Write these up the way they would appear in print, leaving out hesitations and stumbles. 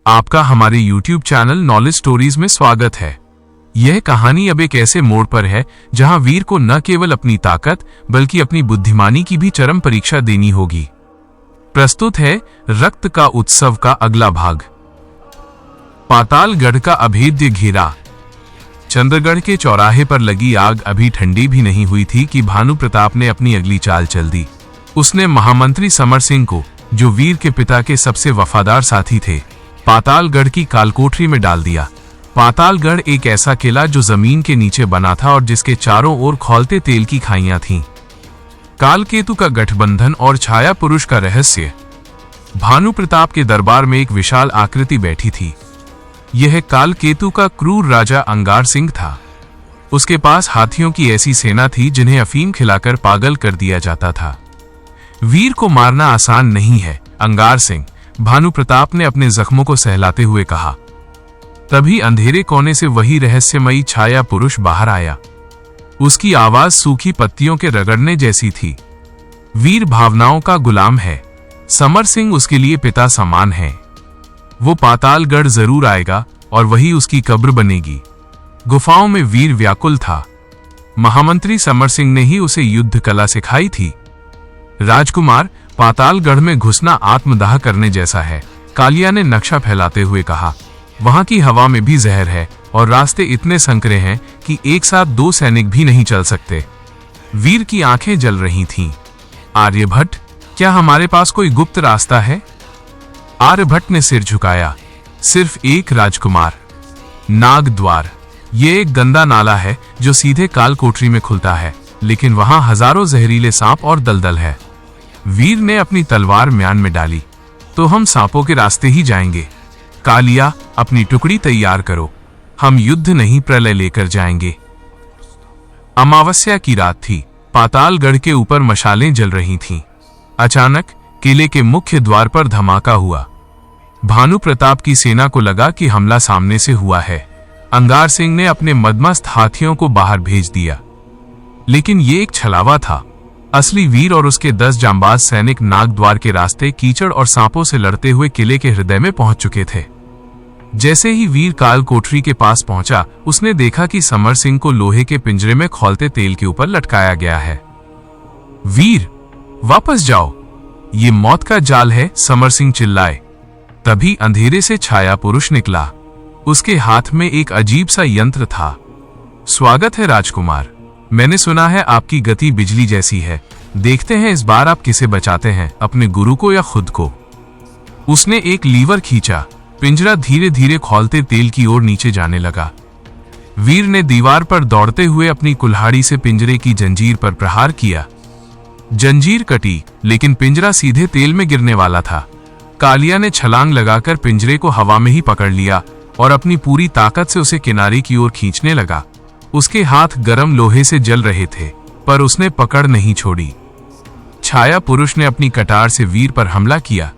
आपका हमारे YouTube channel knowledge stories में स्वागत है। यह कहानी अब एक ऐसे मोड़ पर है जहां वीर को न केवल अपनी ताकत बल्कि अपनी बुद्धिमानी की भी चरम परीक्षा देनी होगी। प्रस्तुत है रक्त का उत्सव का अगला भाग। पातालगढ़ का अभेद्य घेरा। चंद्रगढ़ के चौराहे पर लगी आग अभी ठंडी भी नहीं हुई थी कि भानु प्रताप ने अपनी अगली चाल चल दी। उसने महामंत्री समर सिंह को, जो वीर के पिता के सबसे वफादार साथी थे, पातालगढ़ की कालकोठरी में डाल दिया। पातालगढ़ एक ऐसा किला जो जमीन के नीचे बना था और जिसके चारों ओर खौलते तेल की खाइयां थीं। कालकेतु का गठबंधन और छाया पुरुष का रहस्य। भानु प्रताप के दरबार में एक विशाल आकृति बैठी थी। यह कालकेतु का क्रूर राजा अंगार सिंह था। उसके पास हाथियों की ऐसी सेना थी जिन्हें अफीम खिलाकर पागल कर दिया जाता था। वीर को मारना आसान नहीं है, अंगार सिंह, भानु प्रताप ने अपने जख्मों को सहलाते हुए कहा। तभी अंधेरे कोने से वही रहस्यमयी छाया पुरुष बाहर आया। उसकी आवाज सूखी पत्तियों के रगड़ने जैसी थी। वीर भावनाओं का गुलाम है। समर सिंह उसके लिए पिता समान है। वो पातालगढ़ जरूर आएगा और वही उसकी कब्र बनेगी। गुफाओं में वीर व्याकुल था। महामंत्री समर सिंह ने ही उसे युद्ध कला सिखाई थी। राजकुमार, पातालगढ़ में घुसना आत्मदाह करने जैसा है, कालिया ने नक्शा फैलाते हुए कहा। वहां की हवा में भी जहर है और रास्ते इतने संकरे हैं कि एक साथ 2 सैनिक भी नहीं चल सकते। वीर की आंखें जल रही थीं। आर्यभट्ट, क्या हमारे पास कोई गुप्त रास्ता है? आर्यभट्ट ने सिर झुकाया। सिर्फ एक राजकुमार, नाग द्वार। ये एक गंदा नाला है जो सीधे कालकोठरी में खुलता है, लेकिन वहां हजारों जहरीले सांप और दलदल है। वीर ने अपनी तलवार म्यान में डाली। तो हम सांपों के रास्ते ही जाएंगे। कालिया, अपनी टुकड़ी तैयार करो। हम युद्ध नहीं प्रलय लेकर जाएंगे। अमावस्या की रात थी। पातालगढ़ के ऊपर मशालें जल रही थीं। अचानक किले के मुख्य द्वार पर धमाका हुआ। भानु प्रताप की सेना को लगा कि हमला सामने से हुआ है। अंगार सिंह ने अपने मदमस्त हाथियों को बाहर भेज दिया, लेकिन ये एक छलावा था। असली वीर और उसके 10 जांबाज सैनिक नागद्वार के रास्ते कीचड़ और सांपों से लड़ते हुए किले के हृदय में पहुंच चुके थे। जैसे ही वीर काल कोठरी के पास पहुंचा, उसने देखा कि समर सिंह को लोहे के पिंजरे में खौलते तेल के ऊपर लटकाया गया है। वीर, वापस जाओ, ये मौत का जाल है, समर सिंह चिल्लाए। तभी अंधेरे से छाया पुरुष निकला। उसके हाथ में एक अजीब सा यंत्र था। स्वागत है राजकुमार, मैंने सुना है आपकी गति बिजली जैसी है। देखते हैं इस बार आप किसे बचाते हैं, अपने गुरु को या खुद को। उसने एक लीवर खींचा। पिंजरा धीरे धीरे खौलते तेल की ओर नीचे जाने लगा। वीर ने दीवार पर दौड़ते हुए अपनी कुल्हाड़ी से पिंजरे की जंजीर पर प्रहार किया। जंजीर कटी, लेकिन पिंजरा सीधे तेल में गिरने वाला था। कालिया ने छलांग लगाकर पिंजरे को हवा में ही पकड़ लिया और अपनी पूरी ताकत से उसे किनारे की ओर खींचने लगा। उसके हाथ गरम लोहे से जल रहे थे, पर उसने पकड़ नहीं छोड़ी। छाया पुरुष ने अपनी कटार से वीर पर हमला किया।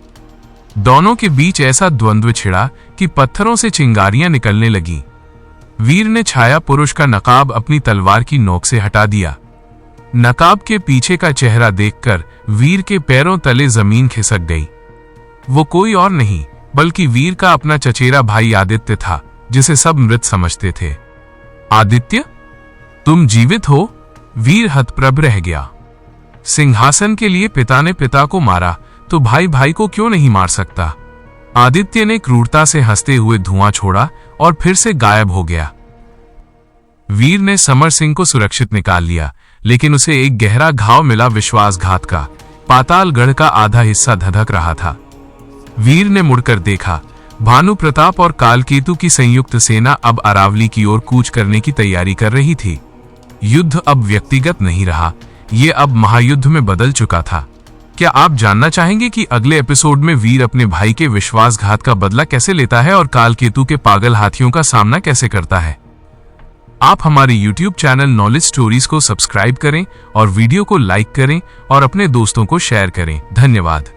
दोनों के बीच ऐसा द्वंद्व छिड़ा कि पत्थरों से चिंगारियां निकलने लगी। वीर ने छाया पुरुष का नकाब अपनी तलवार की नोक से हटा दिया। नकाब के पीछे का चेहरा देखकर वीर के पैरों तले जमीन खिसक गई। वो कोई और नहीं बल्कि वीर का अपना चचेरा भाई आदित्य था, जिसे सब मृत समझते थे। आदित्य, तुम जीवित हो? वीर हतप्रभ रह गया। सिंहासन के लिए पिता ने पिता को मारा, तो भाई भाई को क्यों नहीं मार सकता? आदित्य ने क्रूरता से हंसते हुए धुआं छोड़ा और फिर से गायब हो गया। वीर ने समर सिंह को सुरक्षित निकाल लिया, लेकिन उसे एक गहरा घाव मिला, विश्वासघात का। पातालगढ़ का आधा हिस्सा धधक रहा था। वीर ने मुड़कर देखा। भानु प्रताप और कालकेतु की संयुक्त सेना अब अरावली की ओर कूच करने की तैयारी कर रही थी। युद्ध अब व्यक्तिगत नहीं रहा, ये अब महायुद्ध में बदल चुका था। क्या आप जानना चाहेंगे कि अगले एपिसोड में वीर अपने भाई के विश्वासघात का बदला कैसे लेता है और कालकेतु के पागल हाथियों का सामना कैसे करता है? आप हमारे YouTube चैनल नॉलेज स्टोरीज को सब्सक्राइब करें और वीडियो को लाइक करें और अपने दोस्तों को शेयर करें। धन्यवाद।